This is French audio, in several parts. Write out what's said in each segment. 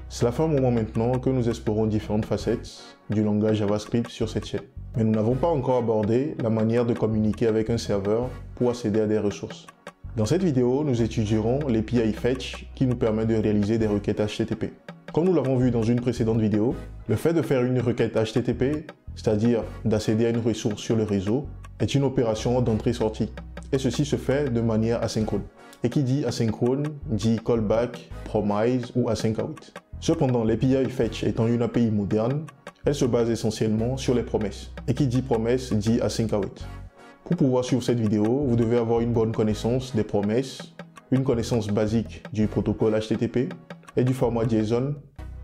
Cela fait un moment maintenant que nous explorons différentes facettes du langage JavaScript sur cette chaîne. Mais nous n'avons pas encore abordé la manière de communiquer avec un serveur pour accéder à des ressources. Dans cette vidéo, nous étudierons l'API Fetch qui nous permet de réaliser des requêtes HTTP. Comme nous l'avons vu dans une précédente vidéo, le fait de faire une requête HTTP, c'est-à-dire d'accéder à une ressource sur le réseau, est une opération d'entrée-sortie. Et ceci se fait de manière asynchrone. Et qui dit asynchrone dit callback, promise ou async await. Cependant, l'API Fetch étant une API moderne, elle se base essentiellement sur les promesses. Et qui dit promesse dit async await. Pour pouvoir suivre cette vidéo, vous devez avoir une bonne connaissance des promesses, une connaissance basique du protocole HTTP et du format JSON,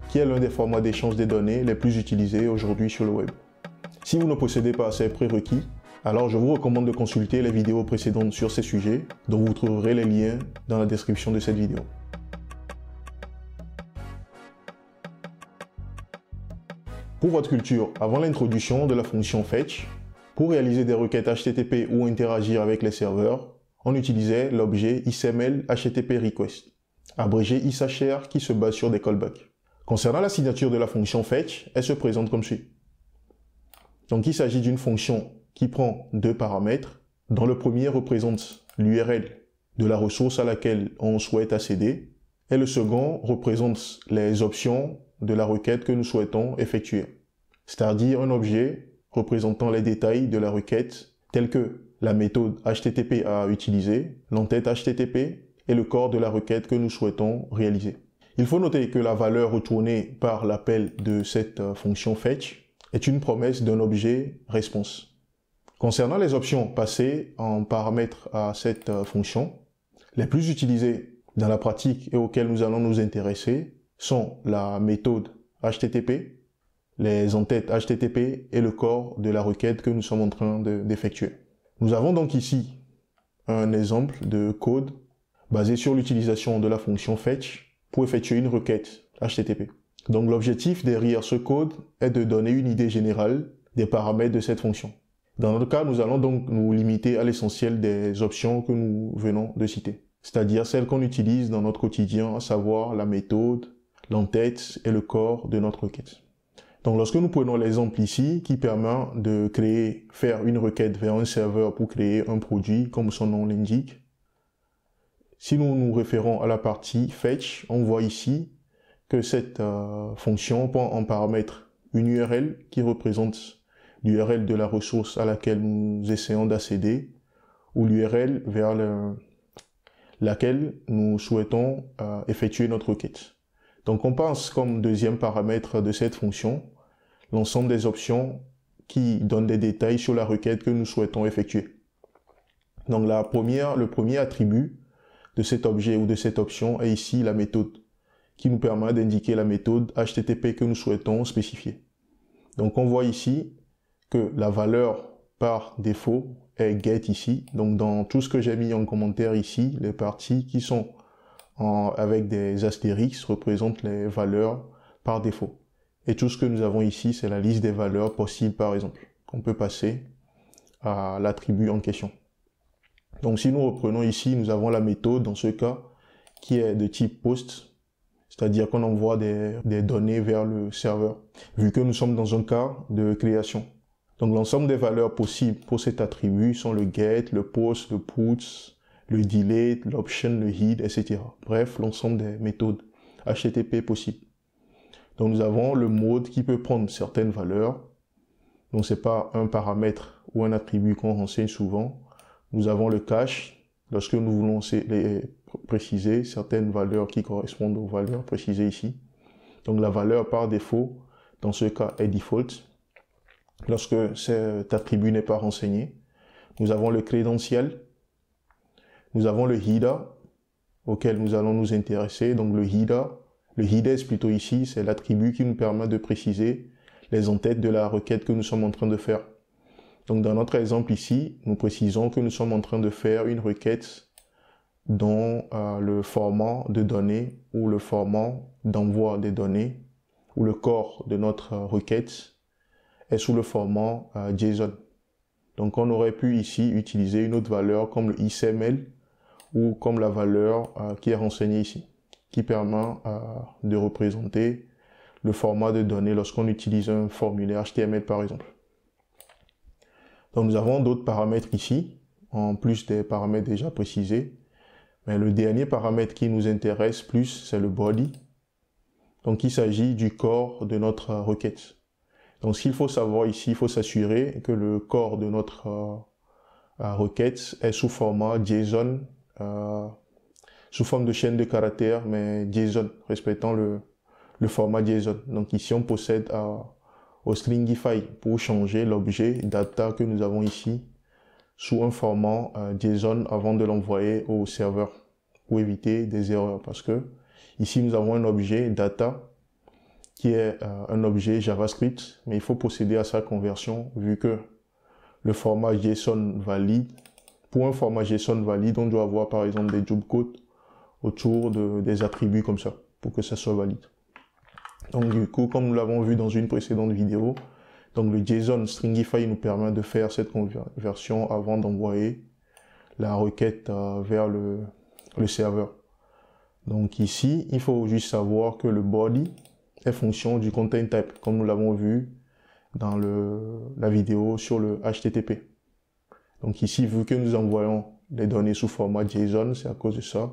qui est l'un des formats d'échange des données les plus utilisés aujourd'hui sur le web. Si vous ne possédez pas ces prérequis, alors je vous recommande de consulter les vidéos précédentes sur ces sujets, dont vous trouverez les liens dans la description de cette vidéo. Pour votre culture, avant l'introduction de la fonction Fetch, pour réaliser des requêtes HTTP ou interagir avec les serveurs, on utilisait l'objet XML HTTP Request, abrégé XHR qui se base sur des callbacks. Concernant la signature de la fonction Fetch, elle se présente comme suit. Donc il s'agit d'une fonction qui prend deux paramètres, dont le premier représente l'URL de la ressource à laquelle on souhaite accéder, et le second représente les options de la requête que nous souhaitons effectuer, c'est-à-dire un objet représentant les détails de la requête, tels que la méthode HTTP à utiliser, l'entête HTTP et le corps de la requête que nous souhaitons réaliser. Il faut noter que la valeur retournée par l'appel de cette fonction Fetch est une promesse d'un objet response. Concernant les options passées en paramètres à cette fonction, les plus utilisées dans la pratique et auxquelles nous allons nous intéresser sont la méthode HTTP, les entêtes HTTP et le corps de la requête que nous sommes en train d'effectuer. Nous avons donc ici un exemple de code basé sur l'utilisation de la fonction Fetch pour effectuer une requête HTTP. Donc l'objectif derrière ce code est de donner une idée générale des paramètres de cette fonction. Dans notre cas, nous allons donc nous limiter à l'essentiel des options que nous venons de citer, c'est-à-dire celles qu'on utilise dans notre quotidien, à savoir la méthode, l'entête et le corps de notre requête. Donc lorsque nous prenons l'exemple ici qui permet de faire une requête vers un serveur pour créer un produit comme son nom l'indique, si nous nous référons à la partie Fetch, on voit ici que cette fonction prend en paramètre une URL qui représente l'URL de la ressource à laquelle nous essayons d'accéder ou l'URL vers laquelle nous souhaitons effectuer notre requête. Donc on pense comme deuxième paramètre de cette fonction l'ensemble des options qui donnent des détails sur la requête que nous souhaitons effectuer. Donc le premier attribut de cet objet ou de cette option est ici la méthode, qui nous permet d'indiquer la méthode HTTP que nous souhaitons spécifier. Donc on voit ici que la valeur par défaut est get ici. Donc dans tout ce que j'ai mis en commentaire ici, les parties qui sont avec des astérix représentent les valeurs par défaut. Et tout ce que nous avons ici, c'est la liste des valeurs possibles par exemple. On peut passer à l'attribut en question. Donc si nous reprenons ici, nous avons la méthode dans ce cas qui est de type post, c'est-à-dire qu'on envoie des données vers le serveur, vu que nous sommes dans un cas de création. Donc l'ensemble des valeurs possibles pour cet attribut sont le get, le post, le put, le delete, l'option, le hid, etc. Bref, l'ensemble des méthodes HTTP possibles. Donc nous avons le mode qui peut prendre certaines valeurs. Donc c'est pas un paramètre ou un attribut qu'on renseigne souvent. Nous avons le cache lorsque nous voulons préciser certaines valeurs qui correspondent aux valeurs précisées ici. Donc la valeur par défaut, dans ce cas, est default. Lorsque cet attribut n'est pas renseigné, nous avons le credential, nous avons le header, auquel nous allons nous intéresser. Donc le header plutôt ici, c'est l'attribut qui nous permet de préciser les entêtes de la requête que nous sommes en train de faire. Donc dans notre exemple ici, nous précisons que nous sommes en train de faire une requête dont le format de données ou le format d'envoi des données ou le corps de notre requête est sous le format JSON. Donc on aurait pu ici utiliser une autre valeur comme le XML ou comme la valeur qui est renseignée ici. qui permet de représenter le format de données lorsqu'on utilise un formulaire HTML par exemple. Donc nous avons d'autres paramètres ici, en plus des paramètres déjà précisés. Mais le dernier paramètre qui nous intéresse plus, c'est le body. Donc il s'agit du corps de notre requête. Donc ce qu'il faut savoir ici, il faut s'assurer que le corps de notre requête est sous format JSON, sous forme de chaîne de caractères, mais JSON, respectant le format JSON. Donc ici on possède au Stringify pour changer l'objet data que nous avons ici sous un format JSON avant de l'envoyer au serveur pour éviter des erreurs, parce que ici nous avons un objet data qui est un objet JavaScript, mais il faut procéder à sa conversion vu que le format JSON valide. Pour un format JSON valide, on doit avoir par exemple des job codes autour des attributs comme ça pour que ça soit valide. Donc du coup, comme nous l'avons vu dans une précédente vidéo, donc le JSON Stringify nous permet de faire cette conversion avant d'envoyer la requête vers le serveur. Donc ici, il faut juste savoir que le body est fonction du content type, comme nous l'avons vu dans la vidéo sur le HTTP. Donc ici, vu que nous envoyons les données sous format JSON, c'est à cause de ça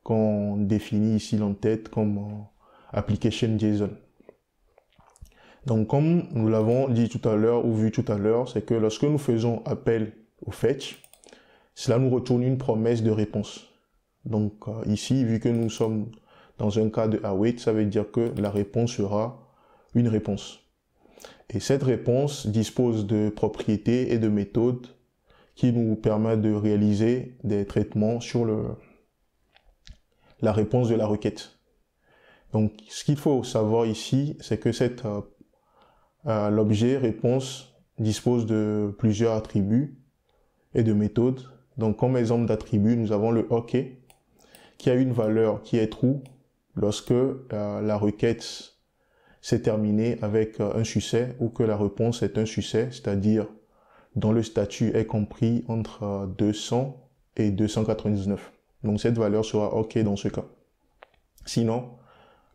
qu'on définit ici l'entête comme application JSON. Donc comme nous l'avons dit tout à l'heure ou vu tout à l'heure, c'est que lorsque nous faisons appel au fetch, cela nous retourne une promesse de réponse. Donc ici, vu que nous sommes dans un cas de await, ça veut dire que la réponse sera une réponse. Et cette réponse dispose de propriétés et de méthodes qui nous permettent de réaliser des traitements sur la réponse de la requête. Donc ce qu'il faut savoir ici, c'est que l'objet réponse dispose de plusieurs attributs et de méthodes. Donc comme exemple d'attribut, nous avons le OK qui a une valeur qui est true lorsque la requête s'est terminée avec un succès ou que la réponse est un succès, c'est-à-dire dont le statut est compris entre 200 et 299. Donc cette valeur sera OK dans ce cas. Sinon,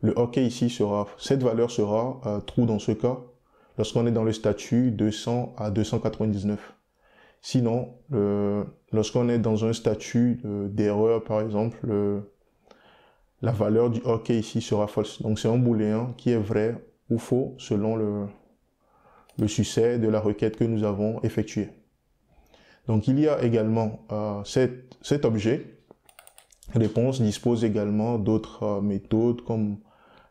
le OK ici cette valeur sera true dans ce cas lorsqu'on est dans le statut 200 à 299. Sinon, lorsqu'on est dans un statut d'erreur, par exemple, la valeur du OK ici sera false. Donc c'est un booléen qui est vrai ou faux selon le succès de la requête que nous avons effectuée. Donc il y a également cet objet réponse dispose également d'autres méthodes comme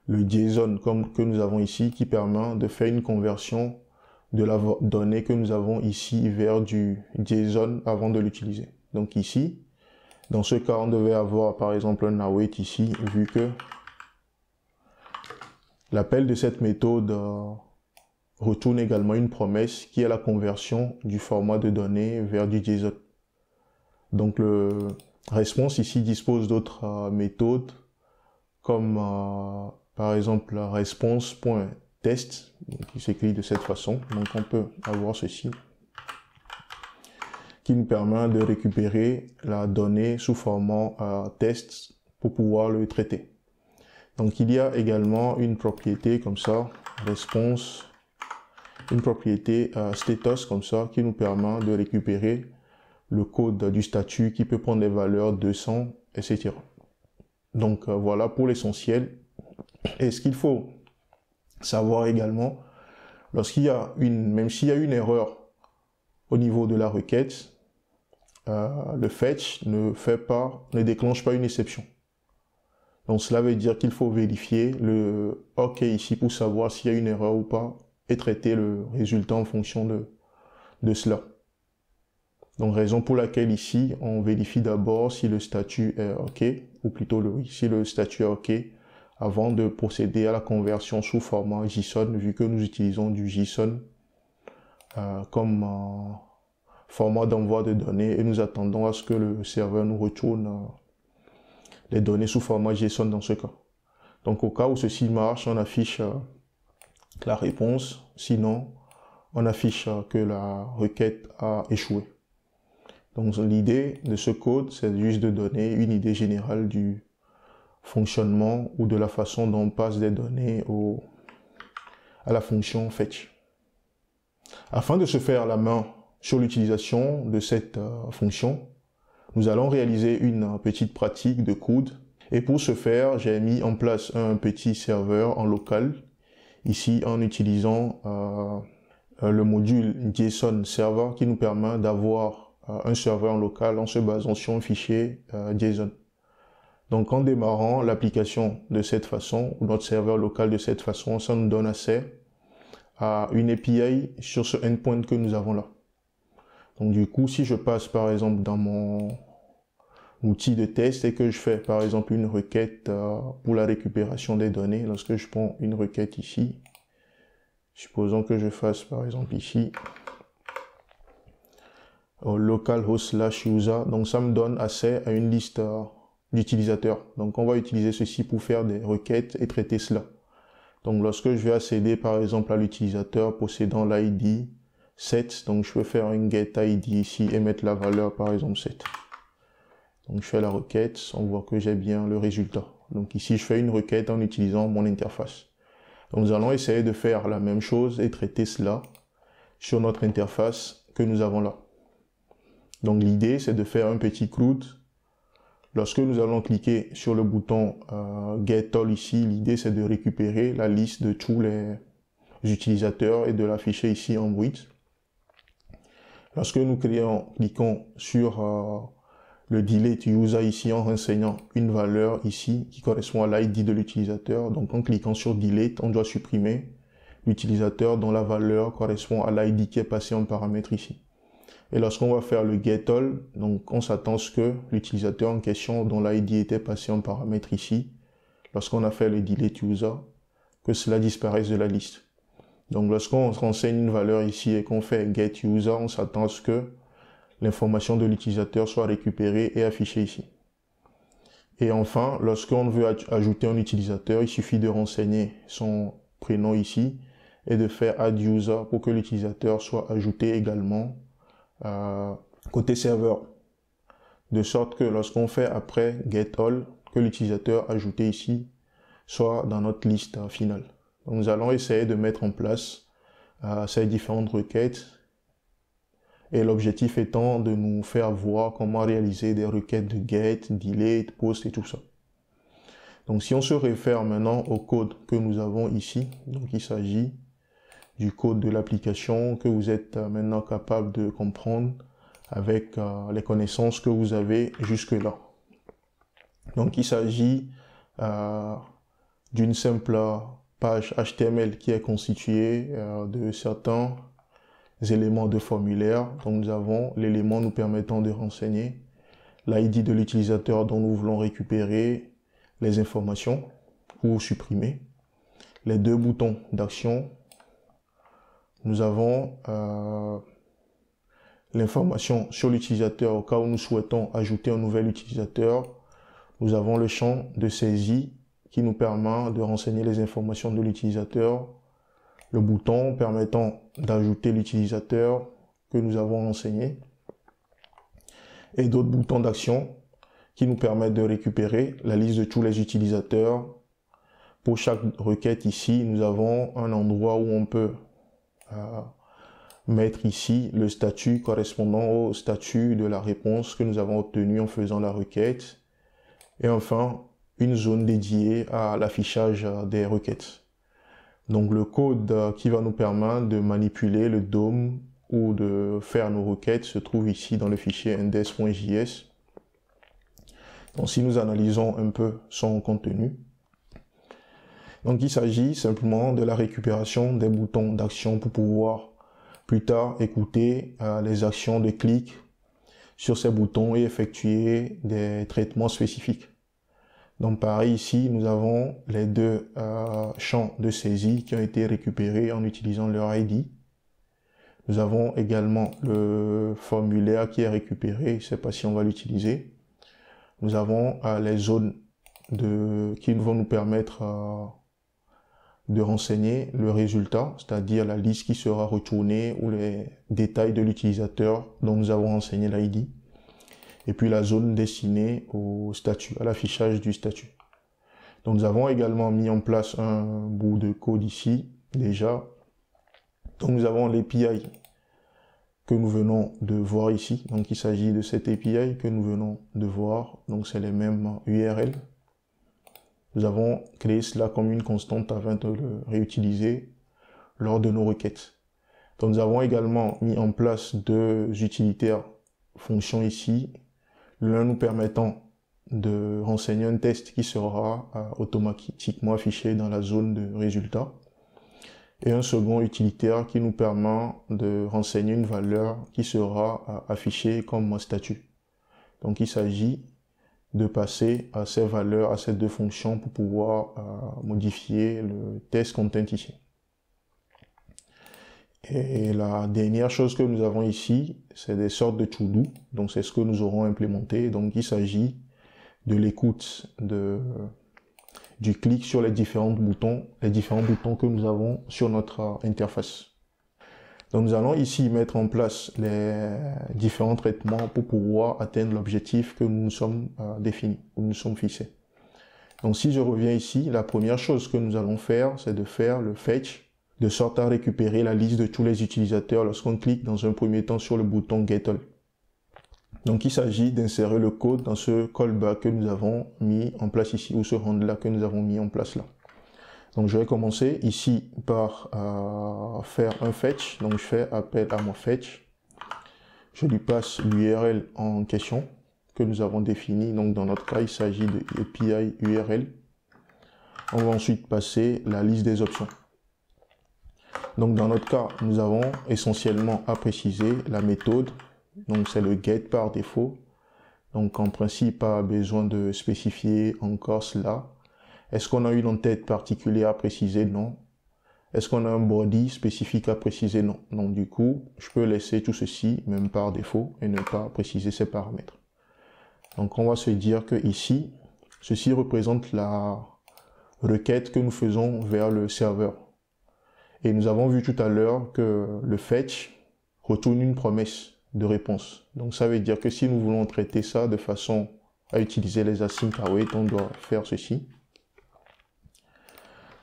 le JSON que nous avons ici qui permet de faire une conversion de la donnée que nous avons ici vers du JSON avant de l'utiliser. Donc ici, dans ce cas, on devait avoir par exemple un await ici, vu que l'appel de cette méthode retourne également une promesse qui est la conversion du format de données vers du JSON. Donc le response ici dispose d'autres méthodes comme par exemple la response.test qui s'écrit de cette façon. Donc on peut avoir ceci qui nous permet de récupérer la donnée sous format test pour pouvoir le traiter. Donc il y a également une propriété comme ça, response, une propriété status comme ça qui nous permet de récupérer le code du statut qui peut prendre des valeurs 200, etc. Donc voilà pour l'essentiel. Et ce qu'il faut savoir également, même s'il y a une erreur au niveau de la requête, le fetch ne déclenche pas une exception. Donc cela veut dire qu'il faut vérifier le OK ici pour savoir s'il y a une erreur ou pas et traiter le résultat en fonction de cela. Donc raison pour laquelle ici on vérifie d'abord si le statut est OK, ou plutôt si le statut est OK avant de procéder à la conversion sous format JSON, vu que nous utilisons du JSON comme format d'envoi de données et nous attendons à ce que le serveur nous retourne les données sous format JSON dans ce cas. Donc au cas où ceci marche, on affiche la réponse, sinon on affiche que la requête a échoué. Donc l'idée de ce code, c'est juste de donner une idée générale du fonctionnement ou de la façon dont on passe des données à la fonction fetch. Afin de se faire la main sur l'utilisation de cette fonction, nous allons réaliser une petite pratique de code. Et pour ce faire, j'ai mis en place un petit serveur en local, ici en utilisant le module JSON Server qui nous permet d'avoir un serveur en local en se basant sur un fichier JSON. Donc en démarrant l'application de cette façon, ou notre serveur local de cette façon, ça nous donne accès à une API sur ce endpoint que nous avons là. Donc du coup, si je passe par exemple dans mon outil de test et que je fais par exemple une requête pour la récupération des données, lorsque je prends une requête ici, supposons que je fasse par exemple ici localhost/user, donc ça me donne accès à une liste d'utilisateurs. Donc on va utiliser ceci pour faire des requêtes et traiter cela. Donc lorsque je vais accéder par exemple à l'utilisateur possédant l'ID 7, donc je peux faire un getID ici et mettre la valeur par exemple 7. Donc je fais la requête, on voit que j'ai bien le résultat. Donc ici je fais une requête en utilisant mon interface. Donc nous allons essayer de faire la même chose et traiter cela sur notre interface que nous avons là. Donc l'idée c'est de faire un petit CRUD. Lorsque nous allons cliquer sur le bouton Get All ici, l'idée c'est de récupérer la liste de tous les utilisateurs et de l'afficher ici en brut. Lorsque nous cliquons sur le delete user ici en renseignant une valeur ici qui correspond à l'ID de l'utilisateur, donc en cliquant sur delete, on doit supprimer l'utilisateur dont la valeur correspond à l'ID qui est passé en paramètre ici. Et lorsqu'on va faire le get all, donc on s'attend à ce que l'utilisateur en question dont l'ID était passé en paramètre ici, lorsqu'on a fait le delete user, que cela disparaisse de la liste. Donc lorsqu'on renseigne une valeur ici et qu'on fait get user, on s'attend à ce que l'information de l'utilisateur soit récupérée et affichée ici. Et enfin, lorsqu'on veut ajouter un utilisateur, il suffit de renseigner son prénom ici et de faire add user pour que l'utilisateur soit ajouté également côté serveur. De sorte que lorsqu'on fait après get all, que l'utilisateur ajouté ici soit dans notre liste finale. Donc nous allons essayer de mettre en place ces différentes requêtes. Et l'objectif étant de nous faire voir comment réaliser des requêtes de get, delete, post et tout ça. Donc si on se réfère maintenant au code que nous avons ici, donc il s'agit du code de l'application que vous êtes maintenant capable de comprendre avec les connaissances que vous avez jusque-là. Donc il s'agit d'une simple page HTML qui est constituée de certains éléments de formulaire. Donc nous avons l'élément nous permettant de renseigner l'ID de l'utilisateur dont nous voulons récupérer les informations ou supprimer. Les deux boutons d'action. Nous avons l'information sur l'utilisateur au cas où nous souhaitons ajouter un nouvel utilisateur. Nous avons le champ de saisie qui nous permet de renseigner les informations de l'utilisateur. Le bouton permettant d'ajouter l'utilisateur que nous avons renseigné. Et d'autres boutons d'action qui nous permettent de récupérer la liste de tous les utilisateurs. Pour chaque requête ici, nous avons un endroit où on peut mettre ici le statut correspondant au statut de la réponse que nous avons obtenue en faisant la requête. Et enfin, une zone dédiée à l'affichage des requêtes. Donc le code qui va nous permettre de manipuler le DOM ou de faire nos requêtes se trouve ici dans le fichier index.js. Donc si nous analysons un peu son contenu, donc il s'agit simplement de la récupération des boutons d'action pour pouvoir plus tard écouter les actions de clic sur ces boutons et effectuer des traitements spécifiques. Donc pareil ici, nous avons les deux champs de saisie qui ont été récupérés en utilisant leur ID. Nous avons également le formulaire qui est récupéré, je ne sais pas si on va l'utiliser. Nous avons les zones qui vont nous permettre de renseigner le résultat, c'est-à-dire la liste qui sera retournée ou les détails de l'utilisateur dont nous avons renseigné l'ID. Et puis la zone destinée au statut, à l'affichage du statut. Donc nous avons également mis en place un bout de code ici, déjà. Donc nous avons l'API que nous venons de voir ici. Donc il s'agit de cette API que nous venons de voir. Donc c'est les mêmes URL. Nous avons créé cela comme une constante afin de le réutiliser lors de nos requêtes. Donc nous avons également mis en place deux utilitaires fonctions ici. L'un nous permettant de renseigner un test qui sera automatiquement affiché dans la zone de résultats. Et un second utilitaire qui nous permet de renseigner une valeur qui sera affichée comme statut. Donc il s'agit de passer à ces valeurs, à ces deux fonctions pour pouvoir modifier le test content ici. Et la dernière chose que nous avons ici, c'est des sortes de to-do. Donc c'est ce que nous aurons implémenté. Donc il s'agit de l'écoute du clic sur les différents boutons que nous avons sur notre interface. Donc nous allons ici mettre en place les différents traitements pour pouvoir atteindre l'objectif que nous nous sommes définis, ou nous sommes fixés. Donc si je reviens ici, la première chose que nous allons faire, c'est de faire le fetch, de sorte à récupérer la liste de tous les utilisateurs lorsqu'on clique dans un premier temps sur le bouton Get All. Donc il s'agit d'insérer le code dans ce callback que nous avons mis en place ici, ou ce handler que nous avons mis en place là. Donc je vais commencer ici par faire un fetch. Donc je fais appel à mon fetch. Je lui passe l'URL en question que nous avons défini. Donc dans notre cas, il s'agit de API URL. On va ensuite passer la liste des options. Donc dans notre cas, nous avons essentiellement à préciser la méthode. Donc c'est le get par défaut. Donc en principe, pas besoin de spécifier encore cela. Est-ce qu'on a une en-tête particulière à préciser? Non. Est-ce qu'on a un body spécifique à préciser? Non. Donc du coup, je peux laisser tout ceci, même par défaut, et ne pas préciser ces paramètres. Donc on va se dire que ici, ceci représente la requête que nous faisons vers le serveur. Et nous avons vu tout à l'heure que le fetch retourne une promesse de réponse. Donc ça veut dire que si nous voulons traiter ça de façon à utiliser les async await, on doit faire ceci.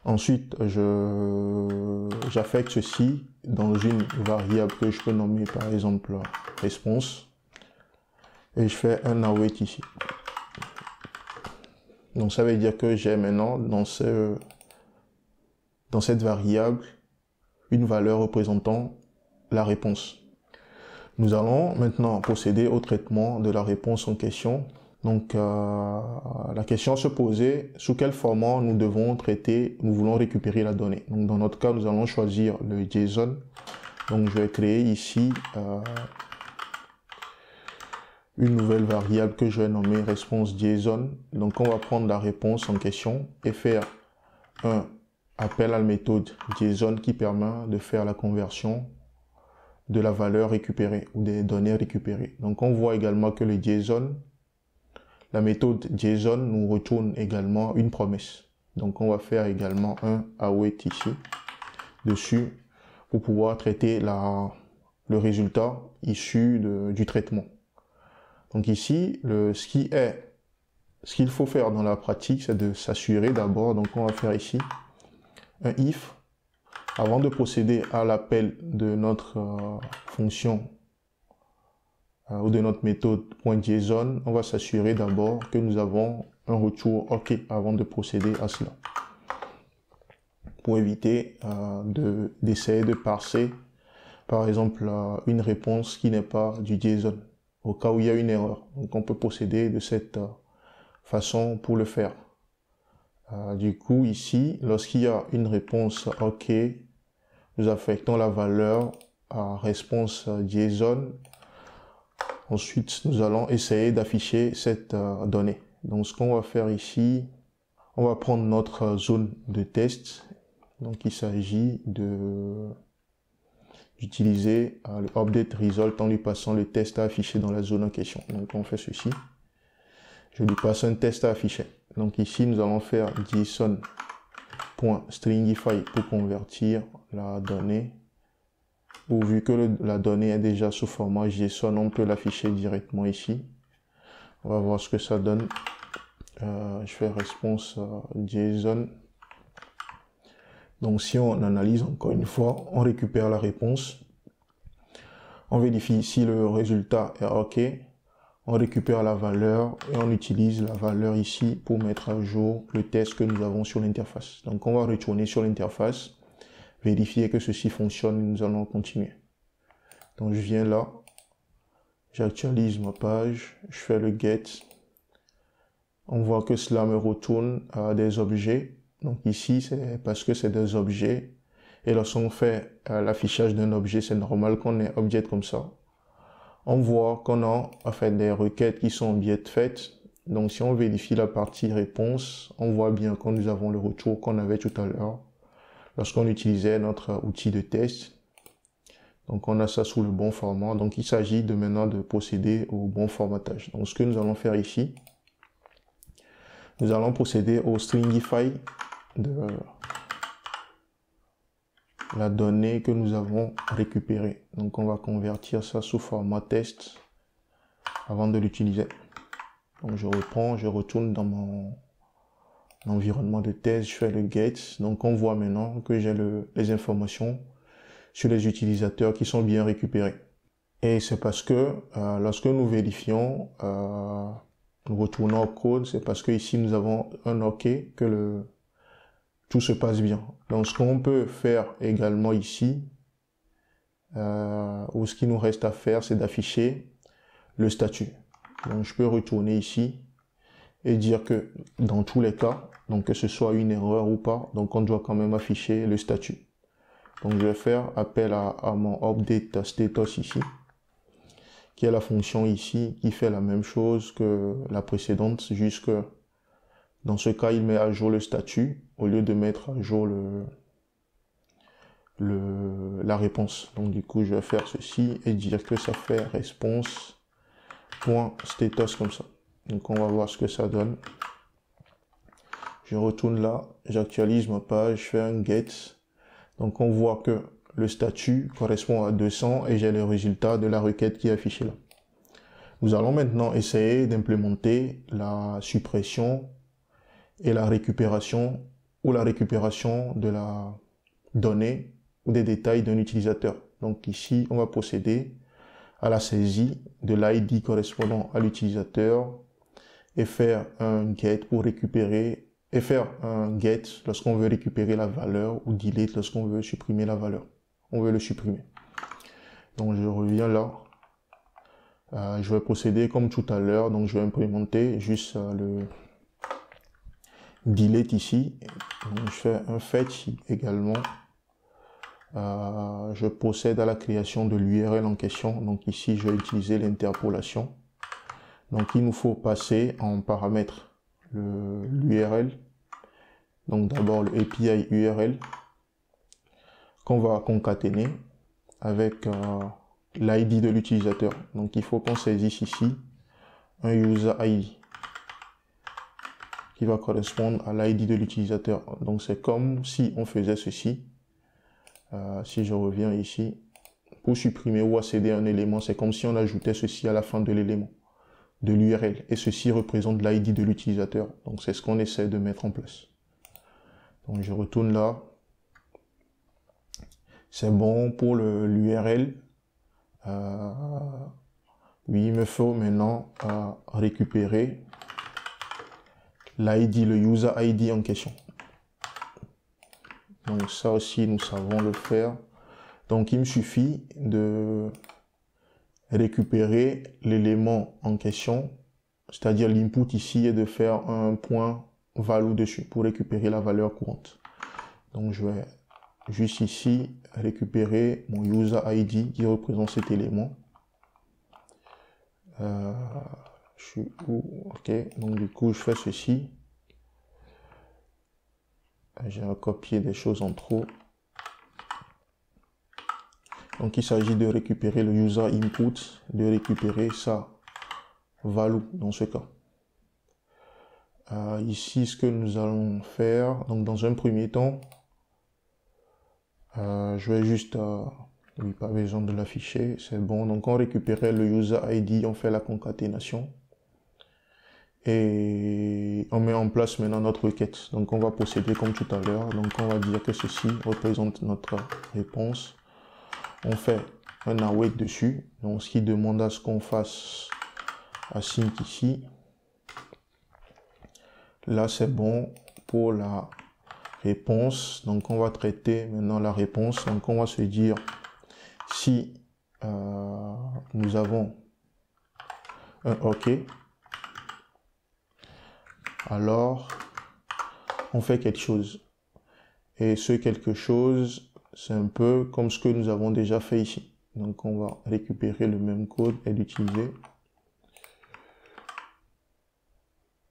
Ensuite, j'affecte ceci dans une variable que je peux nommer par exemple response. Et je fais un await ici. Donc ça veut dire que j'ai maintenant dans cette variable une valeur représentant la réponse. Nous allons maintenant procéder au traitement de la réponse en question. Donc la question se posait sous quel format nous devons traiter, nous voulons récupérer la donnée. Donc dans notre cas, nous allons choisir le JSON. Donc je vais créer ici une nouvelle variable que je vais nommer response JSON. Donc on va prendre la réponse en question et faire un appel à la méthode JSON qui permet de faire la conversion de la valeur récupérée ou des données récupérées. Donc on voit également que le JSON, la méthode JSON nous retourne également une promesse. Donc on va faire également un await ici dessus pour pouvoir traiter le résultat issu du traitement. Donc ici, ce qu'il faut faire dans la pratique, c'est de s'assurer d'abord. Donc on va faire ici un if. Avant de procéder à l'appel de notre fonction ou de notre méthode .json, on va s'assurer d'abord que nous avons un retour OK avant de procéder à cela. Pour éviter d'essayer de parser, par exemple, une réponse qui n'est pas du JSON, au cas où il y a une erreur. Donc on peut procéder de cette façon pour le faire. Du coup, ici, lorsqu'il y a une réponse OK, nous affectons la valeur à response JSON. Ensuite, nous allons essayer d'afficher cette donnée. Donc, ce qu'on va faire ici, on va prendre notre zone de test. Donc, il s'agit d'utiliser le update result en lui passant le test à afficher dans la zone en question. Donc, on fait ceci. Je lui passe un test à afficher. Donc ici, nous allons faire JSON.stringify pour convertir la donnée. Vu que la donnée est déjà sous format JSON, on peut l'afficher directement ici. On va voir ce que ça donne. Je fais response JSON. Donc si on analyse encore une fois, on récupère la réponse. On vérifie si le résultat est OK. On récupère la valeur et on utilise la valeur ici pour mettre à jour le test que nous avons sur l'interface. Donc on va retourner sur l'interface, vérifier que ceci fonctionne et nous allons continuer. Donc je viens là, j'actualise ma page, je fais le get. On voit que cela me retourne à des objets. Donc ici, c'est parce que c'est des objets. Et lorsqu'on fait l'affichage d'un objet, c'est normal qu'on ait objet comme ça. On voit qu'on a en fait des requêtes qui sont bien faites. Donc si on vérifie la partie réponse, on voit bien que nous avons le retour qu'on avait tout à l'heure lorsqu'on utilisait notre outil de test. Donc on a ça sous le bon format. Donc il s'agit de maintenant de procéder au bon formatage. Donc ce que nous allons faire ici, nous allons procéder au stringify de la donnée que nous avons récupérée. Donc on va convertir ça sous format test avant de l'utiliser. Donc je reprends, je retourne dans mon environnement de test, je fais le get. Donc on voit maintenant que j'ai les informations sur les utilisateurs qui sont bien récupérés. Et c'est parce que lorsque nous vérifions, nous retournons au code, c'est parce que ici nous avons un OK que tout se passe bien. Donc ce qu'on peut faire également ici, ou ce qui nous reste à faire, c'est d'afficher le statut. Donc je peux retourner ici et dire que dans tous les cas, donc que ce soit une erreur ou pas, donc on doit quand même afficher le statut. Donc je vais faire appel à mon update status ici, qui est la fonction ici qui fait la même chose que la précédente, juste que dans ce cas il met à jour le statut au lieu de mettre à jour la réponse. Donc du coup je vais faire ceci et dire que ça fait response.status comme ça. Donc on va voir ce que ça donne. Je retourne là, j'actualise ma page, je fais un get. Donc on voit que le statut correspond à 200 et j'ai le résultat de la requête qui est affichée là. Nous allons maintenant essayer d'implémenter la suppression et la récupération ou la récupération de la donnée ou des détails d'un utilisateur. Donc ici, on va procéder à la saisie de l'ID correspondant à l'utilisateur et faire un get pour récupérer et faire un get lorsqu'on veut récupérer la valeur ou delete lorsqu'on veut supprimer la valeur. On veut le supprimer. Donc je reviens là. Je vais procéder comme tout à l'heure. Donc je vais implémenter juste le delete ici. Donc, je fais un fetch également. Je procède à la création de l'URL en question. Donc ici je vais utiliser l'interpolation. Donc il nous faut passer en paramètre l'URL. Donc d'abord le API URL qu'on va concaténer avec l'ID de l'utilisateur. Donc il faut qu'on saisisse ici un user ID qui va correspondre à l'ID de l'utilisateur. Donc c'est comme si on faisait ceci. Si je reviens ici, pour supprimer ou accéder à un élément, c'est comme si on ajoutait ceci à la fin de l'élément de l'URL. Et ceci représente l'ID de l'utilisateur. Donc c'est ce qu'on essaie de mettre en place. Donc je retourne là. C'est bon pour l'URL. Oui, il me faut maintenant récupérer l'ID, le user ID en question. Donc ça aussi, nous savons le faire. Donc il me suffit de récupérer l'élément en question, c'est-à-dire l'input ici, et de faire un point value dessus pour récupérer la valeur courante. Donc je vais juste ici récupérer mon user ID qui représente cet élément. Je suis où? Ok, donc du coup je fais ceci. J'ai recopié des choses en trop. Donc il s'agit de récupérer le user input, de récupérer sa value dans ce cas. Ici ce que nous allons faire, donc dans un premier temps, je vais juste, oui, pas besoin de l'afficher, c'est bon. Donc on récupérait le user ID, on fait la concaténation. Et on met en place maintenant notre requête. Donc on va procéder comme tout à l'heure. Donc on va dire que ceci représente notre réponse. On fait un await dessus. Donc ce qui demande à ce qu'on fasse async ici. Là c'est bon pour la réponse. Donc on va traiter maintenant la réponse. Donc on va se dire si nous avons un OK, alors on fait quelque chose. Et ce quelque chose, c'est un peu comme ce que nous avons déjà fait ici. Donc on va récupérer le même code et l'utiliser.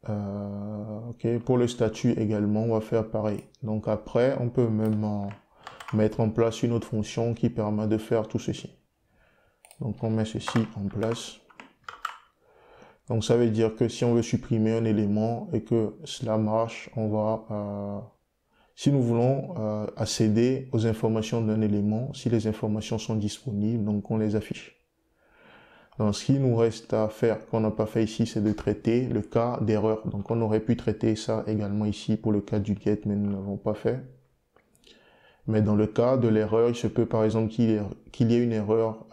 Ok, pour le statut également, on va faire pareil. Donc après, on peut même mettre en place une autre fonction qui permet de faire tout ceci. Donc on met ceci en place. Donc ça veut dire que si on veut supprimer un élément et que cela marche, on va, si nous voulons accéder aux informations d'un élément, si les informations sont disponibles, donc on les affiche. Donc ce qui nous reste à faire, qu'on n'a pas fait ici, c'est de traiter le cas d'erreur. Donc on aurait pu traiter ça également ici pour le cas du get, mais nous ne l'avons pas fait. Mais dans le cas de l'erreur, il se peut par exemple qu'il y ait une erreur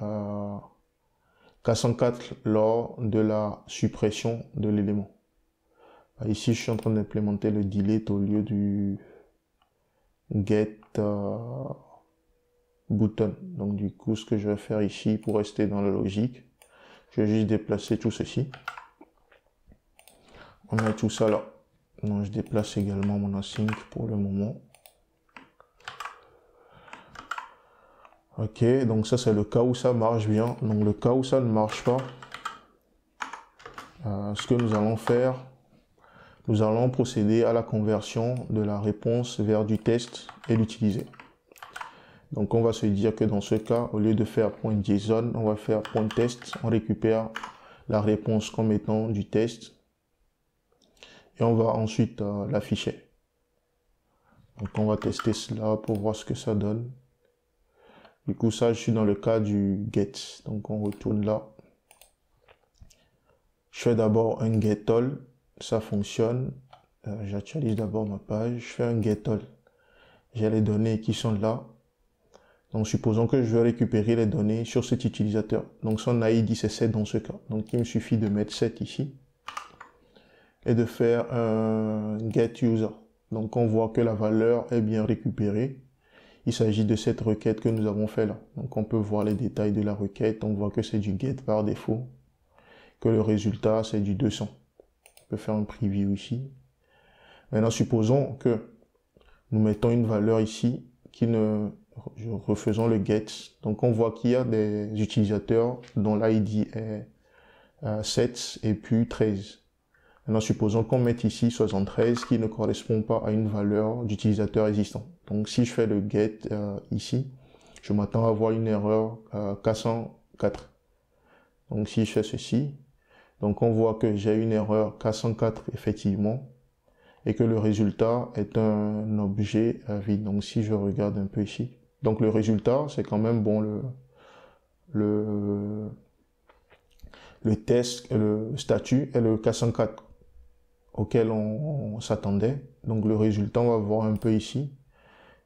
K104 lors de la suppression de l'élément. Ici, je suis en train d'implémenter le delete au lieu du get button. Donc du coup, ce que je vais faire ici pour rester dans la logique, je vais juste déplacer tout ceci. On met tout ça là. Donc je déplace également mon async pour le moment. Ok, donc ça c'est le cas où ça marche bien. Donc le cas où ça ne marche pas, ce que nous allons faire, nous allons procéder à la conversion de la réponse vers du test et l'utiliser. Donc on va se dire que dans ce cas, au lieu de faire .json, on va faire .test. On récupère la réponse comme étant du test et on va ensuite l'afficher. Donc on va tester cela pour voir ce que ça donne. Du coup ça, je suis dans le cas du get. Donc on retourne là. Je fais d'abord un get all. Ça fonctionne. J'actualise d'abord ma page. Je fais un get all. J'ai les données qui sont là. Donc supposons que je veux récupérer les données sur cet utilisateur. Donc son ID c'est 7 dans ce cas. Donc il me suffit de mettre 7 ici. Et de faire un get user. Donc on voit que la valeur est bien récupérée. Il s'agit de cette requête que nous avons fait là. Donc on peut voir les détails de la requête. On voit que c'est du get par défaut. Que le résultat c'est du 200. On peut faire un preview ici. Maintenant supposons que nous mettons une valeur ici qui ne... Refaisons le get. Donc on voit qu'il y a des utilisateurs dont l'ID est 7 et puis 13. Maintenant supposons qu'on mette ici 73 qui ne correspond pas à une valeur d'utilisateur existant. Donc si je fais le get ici, je m'attends à avoir une erreur K104. Donc si je fais ceci, donc on voit que j'ai une erreur K104 effectivement et que le résultat est un objet vide. Donc si je regarde un peu ici, donc le résultat c'est quand même bon, le test, le statut est le K104 auquel on s'attendait. Donc le résultat on va voir un peu ici.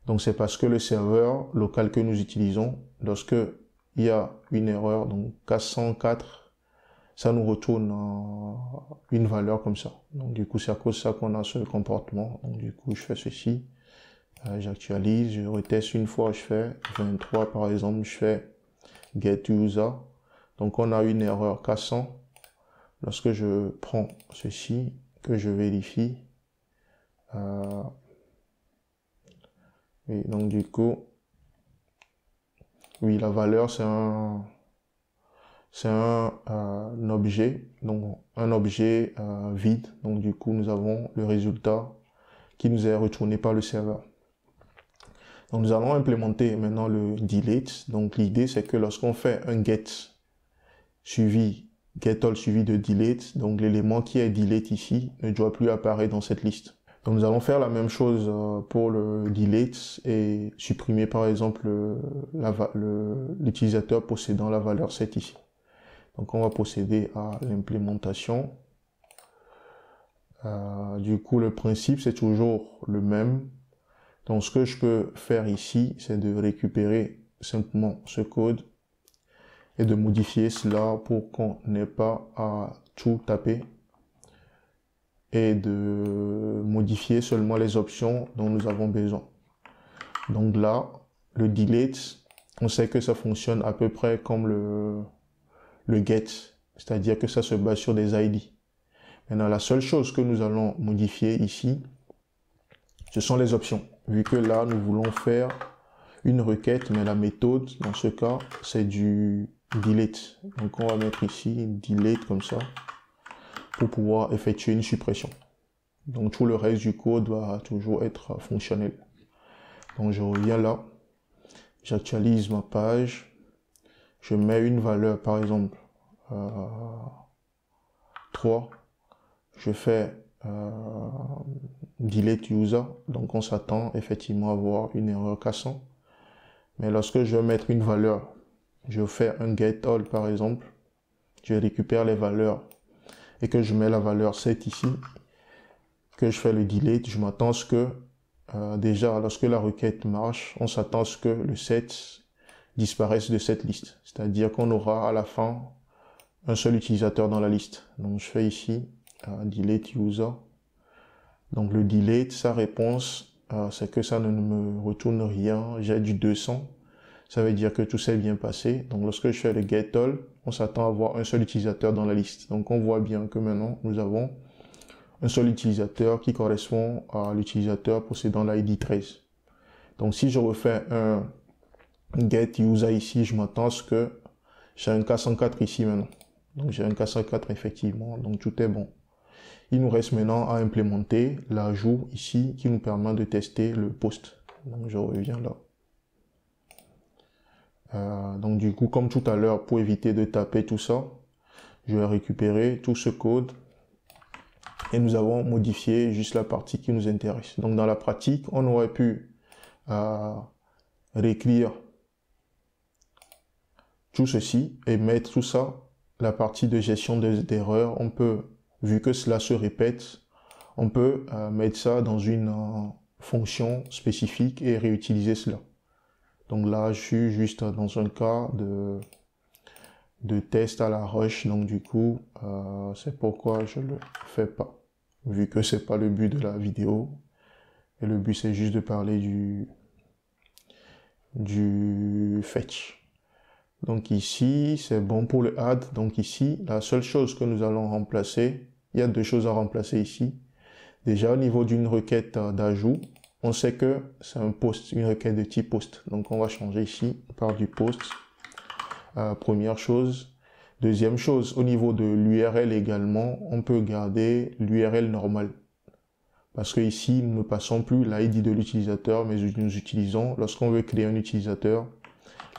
Donc c'est parce que le serveur local que nous utilisons, lorsque il y a une erreur, donc K104, ça nous retourne une valeur comme ça. Donc du coup c'est à cause de ça qu'on a ce comportement. Donc du coup je fais ceci, j'actualise, je reteste une fois, je fais 23 par exemple, je fais get user. Donc on a une erreur K100. Lorsque je prends ceci, que je vérifie, et donc du coup, oui, la valeur c'est un objet, donc un objet vide. Donc du coup, nous avons le résultat qui nous est retourné par le serveur. Donc nous allons implémenter maintenant le delete. Donc l'idée c'est que lorsqu'on fait un get suivi, get all suivi de delete, donc l'élément qui est delete ici ne doit plus apparaître dans cette liste. Donc nous allons faire la même chose pour le delete et supprimer par exemple l'utilisateur possédant la valeur 7 ici. Donc on va procéder à l'implémentation. Du coup, le principe, c'est toujours le même. Donc, ce que je peux faire ici, c'est de récupérer simplement ce code et de modifier cela pour qu'on n'ait pas à tout taper et de modifier seulement les options dont nous avons besoin. Donc là, le delete, on sait que ça fonctionne à peu près comme le get, c'est-à-dire que ça se base sur des ID. Maintenant, la seule chose que nous allons modifier ici, ce sont les options. Vu que là, nous voulons faire une requête, mais la méthode, dans ce cas, c'est du delete. Donc, on va mettre ici delete comme ça pour pouvoir effectuer une suppression. Donc, tout le reste du code va toujours être fonctionnel. Donc, je reviens là. J'actualise ma page. Je mets une valeur, par exemple, 3. Je fais delete user. Donc, on s'attend effectivement à avoir une erreur cassant. Mais lorsque je vais mettre une valeur, je fais un get all par exemple, je récupère les valeurs et que je mets la valeur 7 ici, que je fais le delete, je m'attends à ce que déjà lorsque la requête marche, on s'attend à ce que le 7 disparaisse de cette liste. C'est-à-dire qu'on aura à la fin un seul utilisateur dans la liste. Donc je fais ici delete user. Donc le delete, sa réponse, c'est que ça ne me retourne rien, j'ai du 200. Ça veut dire que tout s'est bien passé. Donc lorsque je fais le get all, on s'attend à avoir un seul utilisateur dans la liste. Donc on voit bien que maintenant nous avons un seul utilisateur qui correspond à l'utilisateur possédant l'ID 13. Donc si je refais un get user ici, je m'attends à ce que j'ai un K104 ici maintenant. Donc j'ai un K104 effectivement, donc tout est bon. Il nous reste maintenant à implémenter l'ajout ici qui nous permet de tester le post. Donc je reviens là. Donc du coup, comme tout à l'heure, pour éviter de taper tout ça, je vais récupérer tout ce code et nous avons modifié juste la partie qui nous intéresse. Donc dans la pratique, on aurait pu réécrire tout ceci et mettre tout ça, la partie de gestion d'erreurs. On peut, vu que cela se répète, on peut mettre ça dans une fonction spécifique et réutiliser cela. Donc là, je suis juste dans un cas de test à la rush. Donc du coup, c'est pourquoi je le fais pas. Vu que c'est pas le but de la vidéo. Et le but, c'est juste de parler du fetch. Donc ici, c'est bon pour le add. Donc ici, la seule chose que nous allons remplacer, il y a deux choses à remplacer ici. Déjà, au niveau d'une requête d'ajout, on sait que c'est un post, une requête de type post. Donc, on va changer ici par du post. Première chose. Deuxième chose, au niveau de l'URL également, on peut garder l'URL normale. Parce que ici, nous ne passons plus l'ID de l'utilisateur, mais nous utilisons, lorsqu'on veut créer un utilisateur,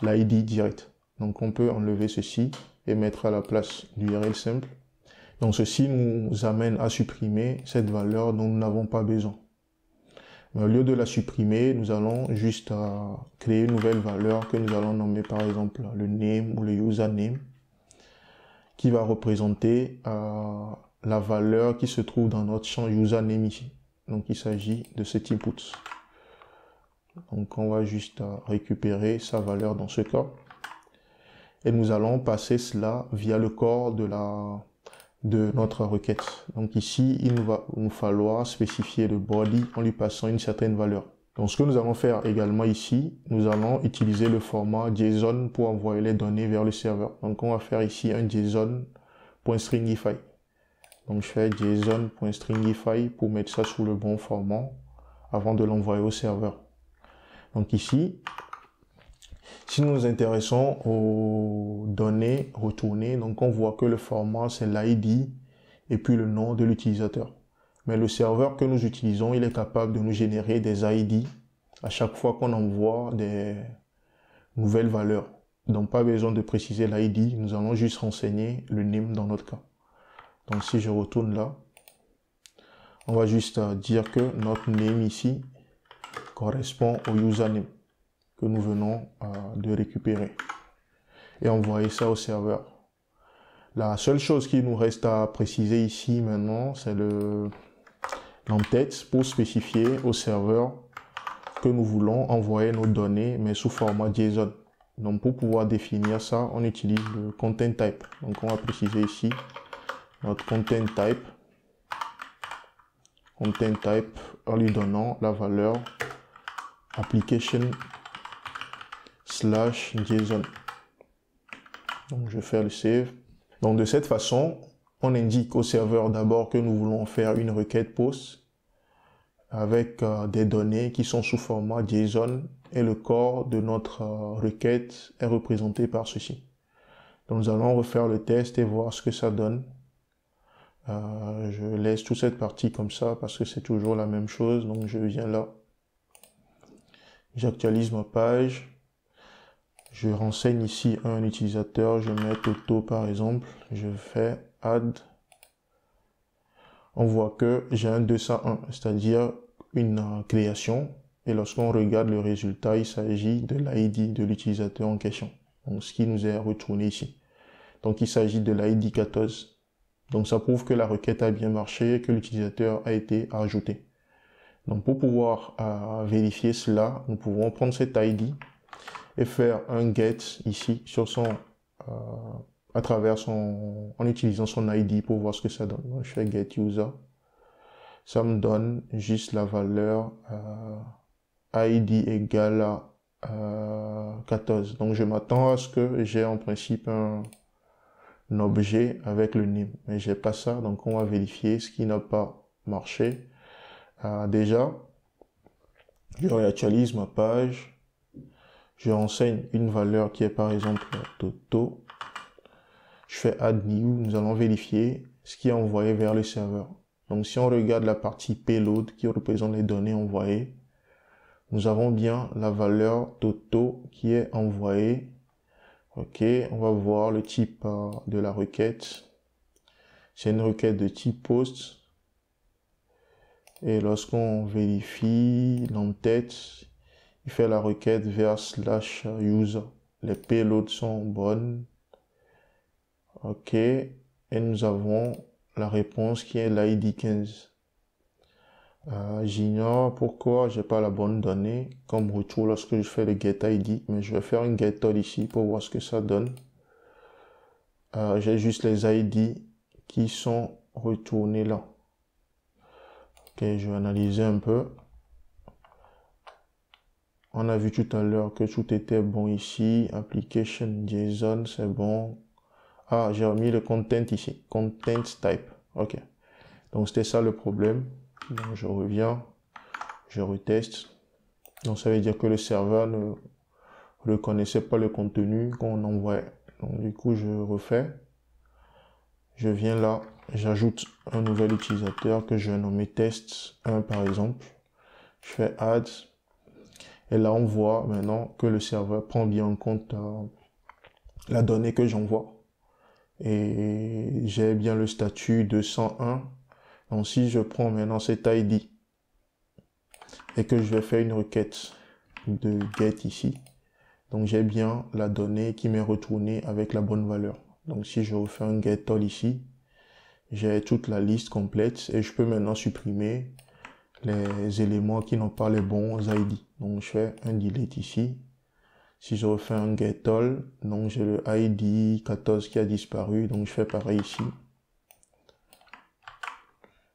l'ID direct. Donc, on peut enlever ceci et mettre à la place l'URL simple. Donc, ceci nous amène à supprimer cette valeur dont nous n'avons pas besoin. Mais au lieu de la supprimer, nous allons juste créer une nouvelle valeur que nous allons nommer par exemple le name ou le username qui va représenter la valeur qui se trouve dans notre champ username ici. Donc, il s'agit de cet input. Donc, on va juste récupérer sa valeur dans ce cas. Et nous allons passer cela via le corps de notre requête. Donc ici, il va nous falloir spécifier le body en lui passant une certaine valeur. Donc ce que nous allons faire également ici, nous allons utiliser le format JSON pour envoyer les données vers le serveur. Donc on va faire ici un JSON.stringify. Donc je fais JSON.stringify pour mettre ça sous le bon format avant de l'envoyer au serveur. Donc ici, si nous nous intéressons aux données retournées, donc on voit que le format c'est l'ID et puis le nom de l'utilisateur. Mais le serveur que nous utilisons, il est capable de nous générer des ID à chaque fois qu'on envoie des nouvelles valeurs. Donc pas besoin de préciser l'ID, nous allons juste renseigner le name dans notre cas. Donc si je retourne là, on va juste dire que notre name ici correspond au username que nous venons de récupérer et envoyer ça au serveur. La seule chose qui nous reste à préciser ici maintenant, c'est le l'entête pour spécifier au serveur que nous voulons envoyer nos données, mais sous format JSON. Donc, pour pouvoir définir ça, on utilise le content type. Donc, on va préciser ici notre content type en lui donnant la valeur application/JSON. Donc, je fais le save. Donc, de cette façon, on indique au serveur d'abord que nous voulons faire une requête POST avec des données qui sont sous format JSON et le corps de notre requête est représenté par ceci. Donc, nous allons refaire le test et voir ce que ça donne. Je laisse toute cette partie comme ça parce que c'est toujours la même chose. Donc, je viens là. J'actualise ma page. Je renseigne ici un utilisateur. Je mets Toto par exemple. Je fais add. On voit que j'ai un 201, c'est-à-dire une création. Et lorsqu'on regarde le résultat, il s'agit de l'ID de l'utilisateur en question. Donc, ce qui nous est retourné ici. Donc, il s'agit de l'ID 14. Donc, ça prouve que la requête a bien marché et que l'utilisateur a été ajouté. Donc, pour pouvoir vérifier cela, nous pouvons prendre cet ID et faire un get ici sur son, en utilisant son ID pour voir ce que ça donne. Donc, je fais get user. Ça me donne juste la valeur ID égale à 14. Donc, je m'attends à ce que j'ai en principe un objet avec le name. Mais j'ai pas ça, donc on va vérifier ce qui n'a pas marché. Déjà, je réactualise ma page. Je renseigne une valeur qui est par exemple Toto. Je fais add new. Nous allons vérifier ce qui est envoyé vers le serveur. Donc, si on regarde la partie payload qui représente les données envoyées, nous avons bien la valeur Toto qui est envoyée. Ok, on va voir le type de la requête. C'est une requête de type POST. Et lorsqu'on vérifie l'entête, il fait la requête vers /user. Les payloads sont bonnes. Ok, et nous avons la réponse qui est l'ID 15. J'ignore pourquoi j'ai pas la bonne donnée comme retour lorsque je fais le get ID, mais je vais faire une get all ici pour voir ce que ça donne. J'ai juste les ID qui sont retournés là. Ok, je vais analyser un peu. On a vu tout à l'heure que tout était bon ici. Application JSON, c'est bon. Ah, j'ai remis le content ici. Content type. Ok. Donc, c'était ça le problème. Donc, je reviens. Je reteste. Donc, ça veut dire que le serveur ne reconnaissait pas le contenu qu'on envoyait. Donc, du coup, je refais. Je viens là. J'ajoute un nouvel utilisateur que je vais nommer test 1 par exemple. Je fais add. Et là, on voit maintenant que le serveur prend bien en compte la donnée que j'envoie. Et j'ai bien le statut 201. Donc, si je prends maintenant cet ID et que je vais faire une requête de get ici, donc j'ai bien la donnée qui m'est retournée avec la bonne valeur. Donc, si je refais un get all ici, j'ai toute la liste complète et je peux maintenant supprimer les éléments qui n'ont pas les bons ID. Donc, je fais un delete ici. Si je refais un get all, donc j'ai le ID 14 qui a disparu. Donc, je fais pareil ici.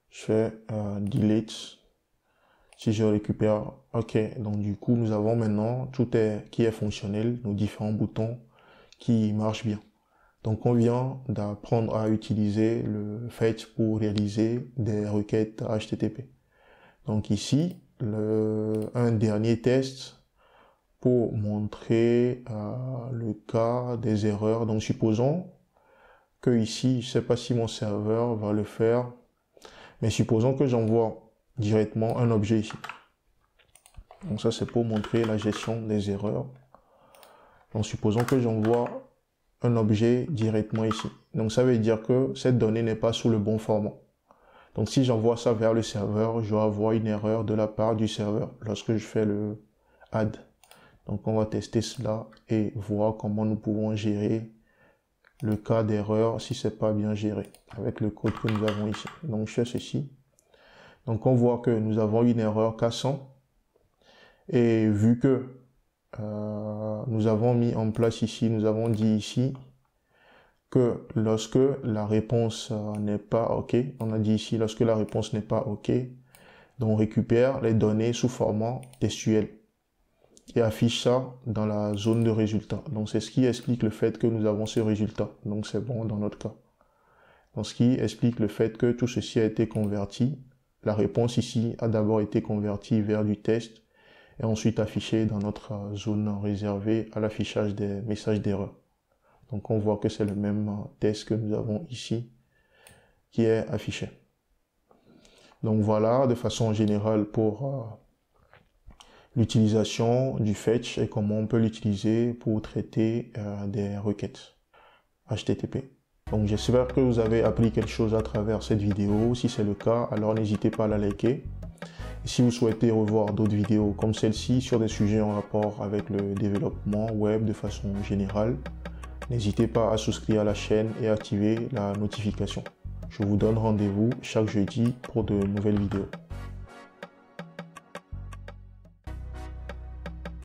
Je fais delete. Si je récupère, ok. Donc, du coup, nous avons maintenant tout qui est fonctionnel, nos différents boutons qui marchent bien. Donc, on vient d'apprendre à utiliser le fetch pour réaliser des requêtes HTTP. Donc ici, un dernier test pour montrer le cas des erreurs. Donc supposons que ici, je ne sais pas si mon serveur va le faire, mais supposons que j'envoie directement un objet ici. Donc ça, c'est pour montrer la gestion des erreurs. Donc supposons que j'envoie un objet directement ici. Donc ça veut dire que cette donnée n'est pas sous le bon format. Donc si j'envoie ça vers le serveur, je vais avoir une erreur de la part du serveur lorsque je fais le add. Donc on va tester cela et voir comment nous pouvons gérer le cas d'erreur si c'est pas bien géré avec le code que nous avons ici. Donc je fais ceci. Donc on voit que nous avons une erreur K100 et vu que nous avons mis en place ici, nous avons dit ici que lorsque la réponse n'est pas OK, on a dit ici lorsque la réponse n'est pas OK, donc on récupère les données sous format textuel et affiche ça dans la zone de résultat. Donc c'est ce qui explique le fait que nous avons ce résultat. Donc c'est bon dans notre cas. Donc ce qui explique le fait que tout ceci a été converti. La réponse ici a d'abord été convertie vers du test et ensuite affichée dans notre zone réservée à l'affichage des messages d'erreur. Donc on voit que c'est le même test que nous avons ici qui est affiché. Donc voilà de façon générale pour l'utilisation du fetch et comment on peut l'utiliser pour traiter des requêtes HTTP. Donc j'espère que vous avez appris quelque chose à travers cette vidéo. Si c'est le cas, alors n'hésitez pas à la liker. Et si vous souhaitez revoir d'autres vidéos comme celle-ci sur des sujets en rapport avec le développement web de façon générale, n'hésitez pas à souscrire à la chaîne et activer la notification. Je vous donne rendez-vous chaque jeudi pour de nouvelles vidéos.